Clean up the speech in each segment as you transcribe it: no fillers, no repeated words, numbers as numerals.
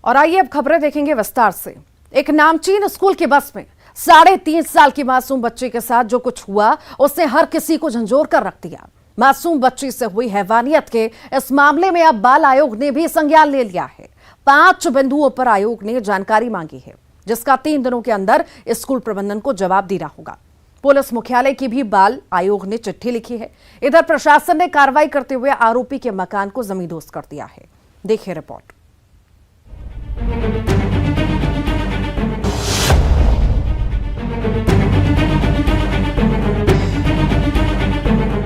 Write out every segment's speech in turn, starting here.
और आइए अब खबरें देखेंगे विस्तार से। एक नामचीन स्कूल की बस में 3.5 साल की मासूम बच्ची के साथ जो कुछ हुआ उसने हर किसी को झंझोर कर रख दिया। मासूम बच्ची से हुई हैवानियत के इस मामले में अब बाल आयोग ने भी संज्ञान ले लिया है। 5 बिंदुओं पर आयोग ने जानकारी मांगी है, जिसका 3 दिनों के अंदर स्कूल प्रबंधन को जवाब देना होगा। पुलिस मुख्यालय की भी बाल आयोग ने चिट्ठी लिखी है। इधर प्रशासन ने कार्रवाई करते हुए आरोपी के मकान को जमींदोज कर दिया है। देखिए रिपोर्ट।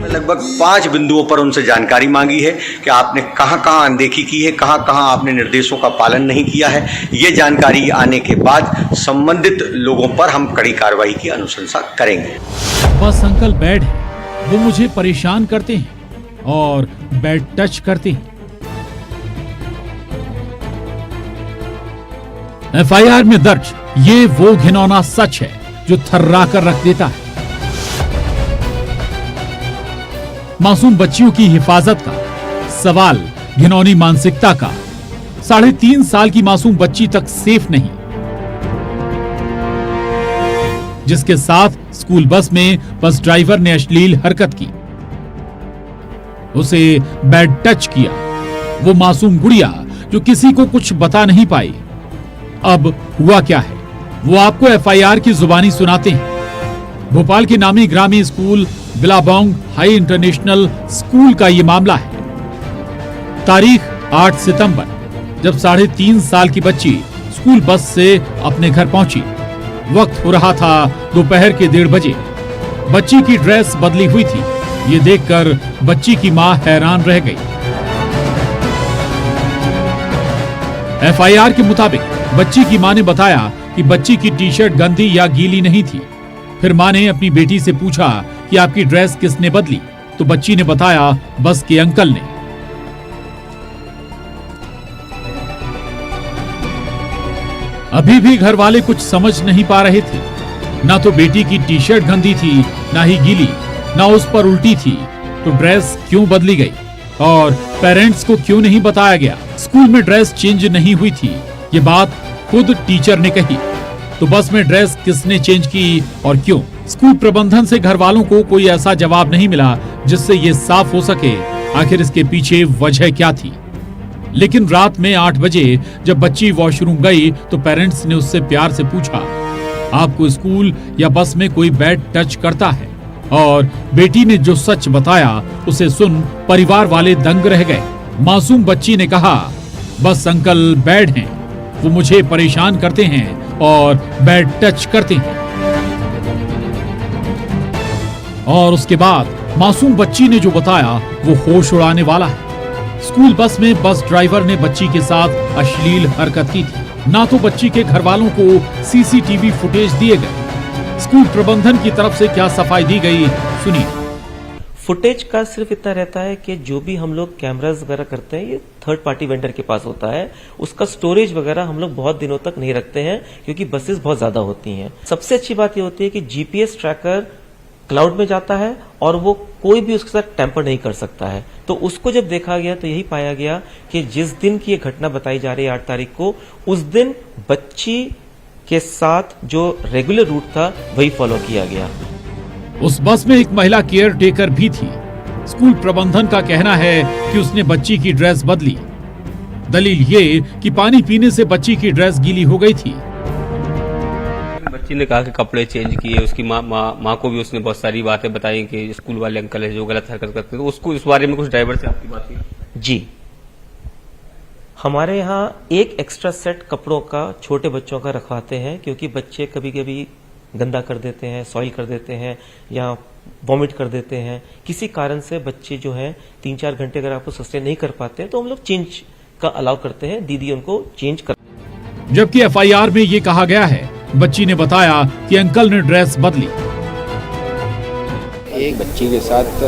लगभग 5 बिंदुओं पर उनसे जानकारी मांगी है कि आपने कहां-कहां अनदेखी की है, कहां-कहां आपने निर्देशों का पालन नहीं किया है। ये जानकारी आने के बाद संबंधित लोगों पर हम कड़ी कार्रवाई की अनुशंसा करेंगे। बस अंकल बैड है, वो मुझे परेशान करते हैं और बैड टच करते हैं। एफआईआर में दर्ज ये वो घिनौना सच है जो थर्रा कर रख देता है। मासूम बच्चियों की हिफाजत का सवाल, घिनौनी मानसिकता का। 3.5 साल की मासूम बच्ची तक सेफ नहीं, जिसके साथ स्कूल बस में बस ड्राइवर ने अश्लील हरकत की, उसे बैड टच किया। वो मासूम गुड़िया जो किसी को कुछ बता नहीं पाई। अब हुआ क्या है वो आपको एफआईआर की जुबानी सुनाते हैं। भोपाल के नामी ग्रामीण school Billabong high international school का ये मामला है। तारीख 8 सितंबर, जब 3.5 साल की बच्ची स्कूल बस से अपने घर पहुंची। वक्त हो रहा था दोपहर के 1:30 बजे। बच्ची की ड्रेस बदली हुई थी। ये देखकर बच्ची की मां हैरान रह गई। एफआईआर के मुताबिक बच्ची की मां ने बताया कि बच्ची की टी-शर्ट गंदी या गीली नहीं थी। फिर मां ने अपनी बेटी से पूछा कि आपकी ड्रेस किसने बदली, तो बच्ची ने बताया बस के अंकल ने। अभी भी घर वाले कुछ समझ नहीं पा रहे थे। ना तो बेटी की टी-शर्ट गंदी थी, ना ही गीली, ना उस पर उल्टी थी, तो ड्रेस क्यों बदली गई और पेरेंट्स को क्यों नहीं बताया गया। स्कूल में ड्रेस चेंज नहीं हुई थी, ये बात खुद टीचर ने कही। तो बस में ड्रेस किसने चेंज की और क्यों? स्कूल प्रबंधन से घर वालों को कोई ऐसा जवाब नहीं मिला जिससे ये साफ हो सके आखिर इसके पीछे वजह क्या थी। लेकिन रात में 8 बजे जब बच्ची वॉशरूम गई तो पेरेंट्स ने उससे प्यार से पूछा, आपको स्कूल या बस में कोई बैड टच करता है? और बेटी ने जो सच बताया उसे सुन परिवार वाले दंग रह गए। मासूम बच्ची ने कहा, बस अंकल बैड हैं, वो मुझे परेशान करते हैं और बैड टच करते हैं। और उसके बाद मासूम बच्ची ने जो बताया वो होश उड़ाने वाला है। स्कूल बस में बस ड्राइवर ने बच्ची के साथ अश्लील हरकत की थी। ना तो बच्ची के घर वालों को सीसीटीवी फुटेज दिए गए। स्कूल प्रबंधन की तरफ से क्या सफाई दी गई, सुनिए। फुटेज का सिर्फ इतना रहता है कि जो भी हम लोग कैमरास वगैरह करते हैं ये थर्ड पार्टी वेंडर के पास होता है। उसका स्टोरेज वगैरह हम लोग बहुत दिनों तक नहीं रखते हैं क्योंकि बसेस बहुत ज्यादा होती हैं। सबसे अच्छी बात ये होती है कि जीपीएस ट्रैकर क्लाउड में जाता है और वो कोई भी उसके साथ टैंपर नहीं कर सकता है। तो उसको जब देखा गया तो यही पाया गया कि जिस दिन की ये घटना बताई जा रही है 8 तारीख को, उस दिन बच्ची के साथ जो रेगुलर रूट था वही फॉलो किया गया। उस बस में एक महिला केयर टेकर भी थी। स्कूल प्रबंधन का कहना है कि उसने बच्ची की ड्रेस बदली। दलील ये कि पानी पीने से बच्ची की ड्रेस गीली हो गई थी। बच्ची ने कहा कि कपड़े चेंज किए। उसकी माँ को भी उसने बहुत सारी बातें बताई कि स्कूल वाले अंकल है जो गलत हरकत करते हैं। तो उसको इस बारे में कुछ ड्राइवर से आपकी बात हुई? जी, हमारे यहाँ एक एक्स्ट्रा सेट कपड़ों का छोटे बच्चों का रखवाते हैं क्योंकि बच्चे कभी कभी गंदा कर देते हैं, सॉइल कर देते हैं या वॉमिट कर देते हैं। किसी कारण से बच्चे जो हैं 3-4 घंटे अगर आपको सस्टेन नहीं कर पाते हैं तो हम लोग चेंज का अलाउ करते हैं। दीदी उनको चेंज कर। जबकि एफआईआर में ये कहा गया है, बच्ची ने बताया कि अंकल ने ड्रेस बदली। एक बच्ची के साथ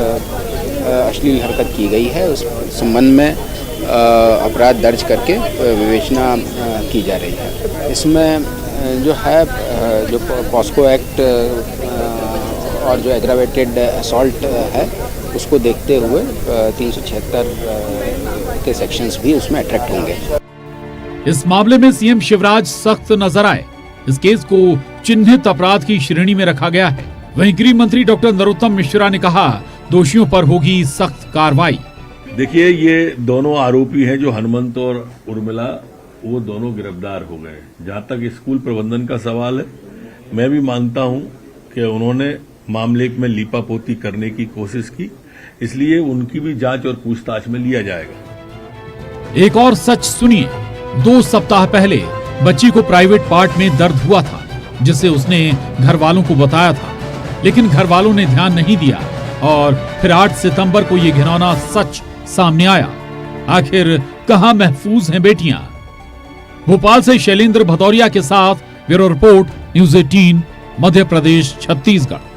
अश्लील हरकत की गई है, उस संबंध में अपराध दर्ज करके विवेचना की जा रही है। इसमें जो है जो पॉस्को एक्ट और जो एग्रावेटेड असॉल्ट है उसको देखते हुए 376 के सेक्शंस भी उसमें अट्रैक्ट होंगे। इस मामले में सीएम शिवराज सख्त नजर आए। इस केस को चिन्हित अपराध की श्रेणी में रखा गया है। वहीं गृह मंत्री डॉक्टर नरोत्तम मिश्रा ने कहा, दोषियों पर होगी सख्त कार्रवाई। देखिए, ये दोनों आरोपी हैं जो हनुमंत और उर्मिला, वो दोनों गिरफ्तार हो गए। जहां तक स्कूल प्रबंधन का सवाल है, मैं भी मानता हूं कि उन्होंने मामले में लीपापोती करने की कोशिश की, इसलिए उनकी भी जांच और पूछताछ में लिया जाएगा। एक और सच सुनिए। 2 सप्ताह पहले बच्ची को प्राइवेट पार्ट में दर्द हुआ था, जिसे उसने घर वालों को बताया था, लेकिन घर वालों ने ध्यान नहीं दिया और फिर 8 सितंबर को ये घिनौना सच सामने आया। आखिर कहां महफूज हैं बेटियां? भोपाल से शैलेंद्र भदौरिया के साथ bureau report, news 18, Madhya Pradesh, Chhattisgarh.